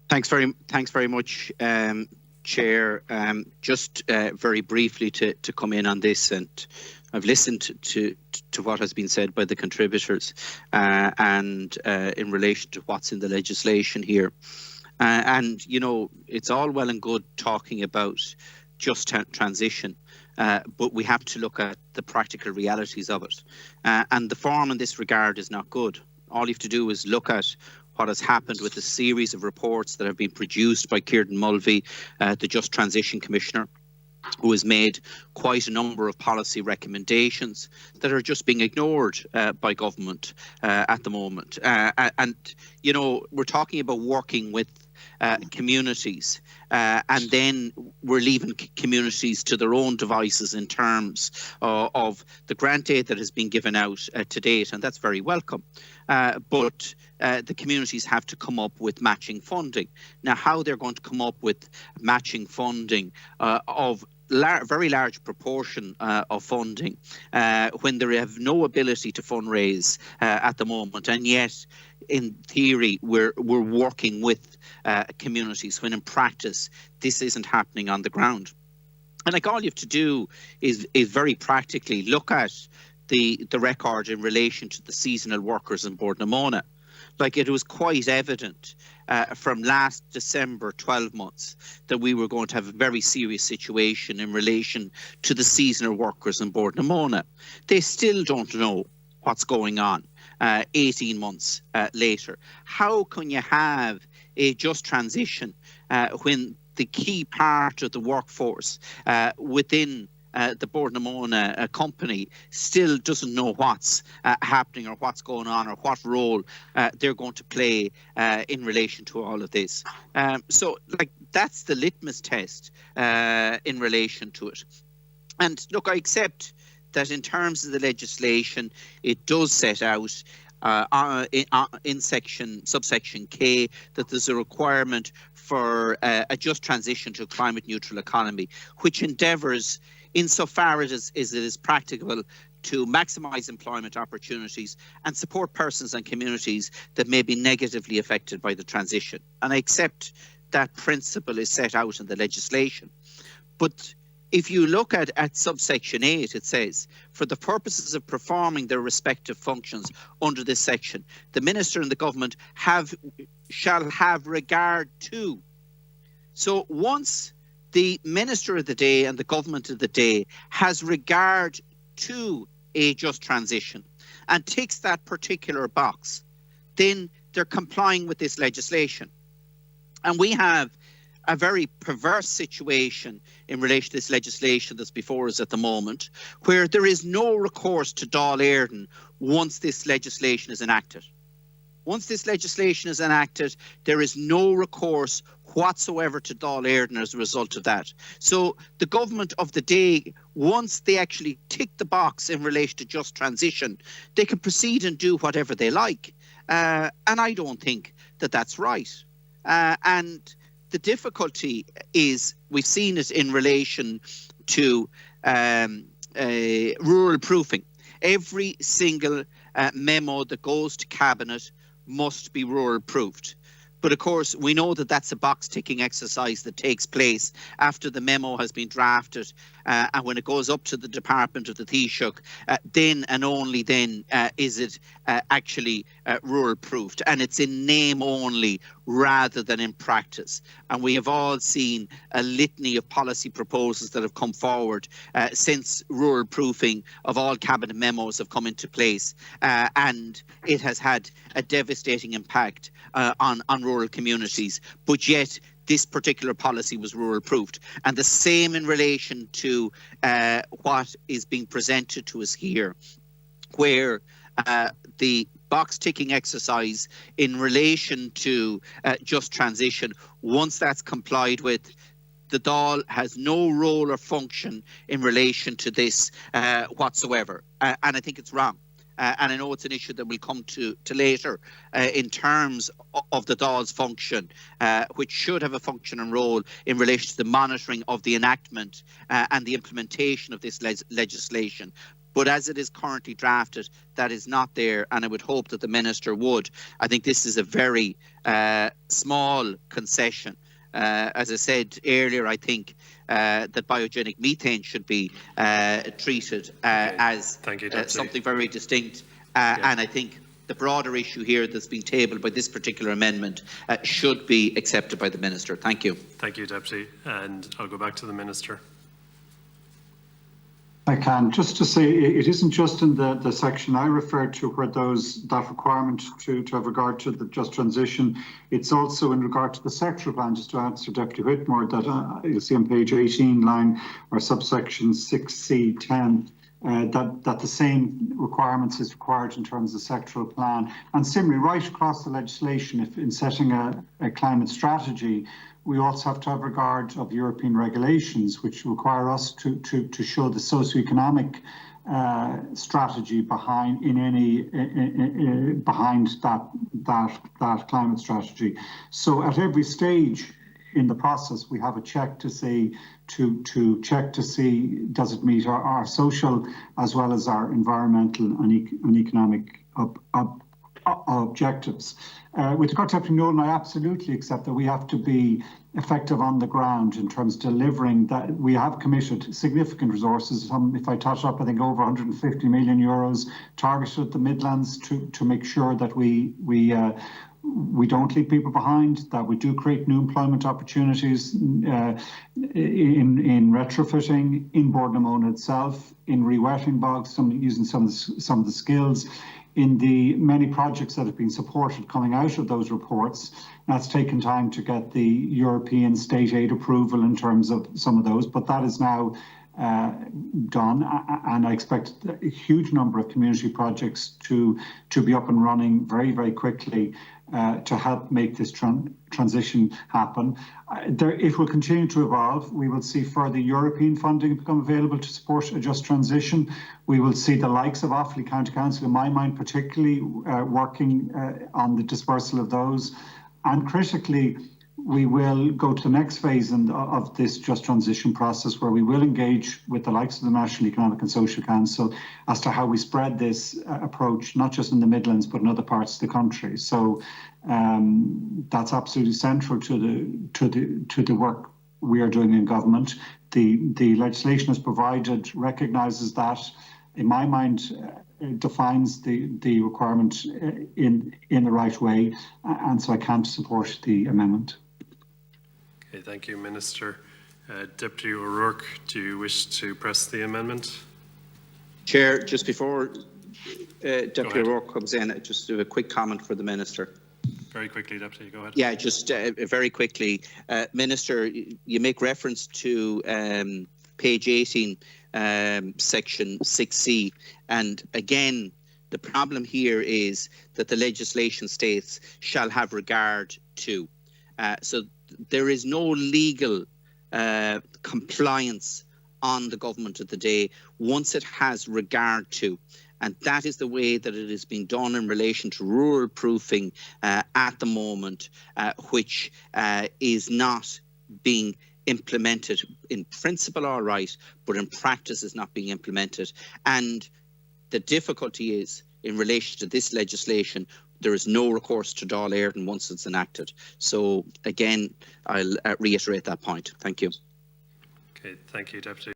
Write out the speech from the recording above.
Thanks very much, Chair. Just very briefly to come in on this, and I've listened to what has been said by the contributors, and in relation to what's in the legislation here. And, you know, it's all well and good talking about just transition, but we have to look at the practical realities of it. And the form in this regard is not good. All you have to do is look at what has happened with a series of reports that have been produced by Kieran Mulvey, the Just Transition Commissioner, who has made quite a number of policy recommendations that are just being ignored by government at the moment. And, you know, we're talking about working with communities, and then we're leaving communities to their own devices in terms of the grant aid that has been given out to date, and that's very welcome. But the communities have to come up with matching funding. Now, how they're going to come up with matching funding of very large proportion of funding when they have no ability to fundraise at the moment, and yet in theory we're working with communities, when in practice this isn't happening on the ground. And like, all you have to do is very practically look at the record in relation to the seasonal workers in Bordnamona. Like, it was quite evident from last December, 12 months, that we were going to have a very serious situation in relation to the seasonal workers in Bordnamona. They still don't know what's going on 18 months later. How can you have a just transition when the key part of the workforce within the Bordnamona company still doesn't know what's happening or what's going on or what role they're going to play in relation to all of this? So, like, that's the litmus test in relation to it. And look, I accept that in terms of the legislation, it does set out in subsection K that there's a requirement for a just transition to a climate neutral economy, which endeavours, insofar as it is practicable, to maximise employment opportunities and support persons and communities that may be negatively affected by the transition. And I accept that principle is set out in the legislation. But if you look at subsection 8, it says, for the purposes of performing their respective functions under this section, the Minister and the Government shall have regard to. So once the Minister of the day and the Government of the day has regard to a just transition and ticks that particular box, then they're complying with this legislation. And we have a very perverse situation in relation to this legislation that's before us at the moment, where there is no recourse to Dáil Éireann once this legislation is enacted. Once this legislation is enacted, there is no recourse whatsoever to Dáil Éireann as a result of that. So the government of the day, once they actually tick the box in relation to just transition, they can proceed and do whatever they like. And I don't think that that's right. And the difficulty is, we've seen it in relation to rural proofing. Every single memo that goes to Cabinet must be rural proofed. But of course, we know that that's a box ticking exercise that takes place after the memo has been drafted, and when it goes up to the Department of the Taoiseach, then and only then is it actually rural proofed, and it's in name only rather than in practice. And we have all seen a litany of policy proposals that have come forward since rural proofing of all cabinet memos have come into place, and it has had a devastating impact on rural communities, but yet this particular policy was rural proofed. And the same in relation to what is being presented to us here, where the box ticking exercise in relation to just transition, once that's complied with, the Dáil has no role or function in relation to this whatsoever. And I think it's wrong. And I know it's an issue that we'll come to later in terms of the Dáil's function, which should have a function and role in relation to the monitoring of the enactment and the implementation of this legislation. But as it is currently drafted, that is not there, and I would hope that the Minister would. I think this is a very small concession. As I said earlier, I think that biogenic methane should be treated as something very distinct. And I think the broader issue here that's been tabled by this particular amendment should be accepted by the Minister. Thank you. Thank you, Deputy. And I'll go back to the Minister. I can. Just to say, it isn't just in the section I referred to where that requirement to have regard to the just transition. It's also in regard to the sectoral plan, just to answer Deputy Whitmore, that you'll see on page 18, line or subsection 6C10, that the same requirements is required in terms of the sectoral plan. And similarly, right across the legislation, if in setting a climate strategy, we also have to have regard of European regulations, which require us to show the socioeconomic strategy behind that climate strategy. So at every stage in the process, we have a check to see does it meet our social as well as our environmental and economic objectives. With regard to Deputy Naughten, I absolutely accept that we have to be effective on the ground in terms of delivering that. We have committed significant resources, if I touch up, I think over 150 million euros targeted at the Midlands to make sure that we don't leave people behind, that we do create new employment opportunities in retrofitting, in Boardnamona itself, in re-wetting bogs, using some of the skills, in the many projects that have been supported coming out of those reports. That's taken time to get the European state aid approval in terms of some of those, but that is now done, and I expect a huge number of community projects to be up and running very, very quickly to help make this transition happen. It will continue to evolve. We will see further European funding become available to support a just transition. We will see the likes of Offaly County Council, in my mind particularly, working on the dispersal of those. And critically, we will go to the next phase of this just transition process, where we will engage with the likes of the National Economic and Social Council as to how we spread this approach, not just in the Midlands, but in other parts of the country. So that's absolutely central to the work we are doing in government. The legislation as provided recognises that, in my mind, defines the requirement in the right way, and so I can't support the amendment. Okay, thank you, Minister. Deputy O'Rourke, do you wish to press the amendment? Chair, just before Deputy O'Rourke comes in, just do a quick comment for the Minister. Very quickly, Deputy, go ahead. Yeah, just very quickly. Minister, you make reference to page 18, section 6C, and again, the problem here is that the legislation states shall have regard to. So there is no legal compliance on the government of the day once it has regard to. And that is the way that it is being done in relation to rural proofing at the moment, which is not being implemented in principle, all right, but in practice is not being implemented. And the difficulty is, in relation to this legislation, there is no recourse to Dáil Éireann once it's enacted. So again, I'll reiterate that point. Thank you. Okay, thank you, Deputy.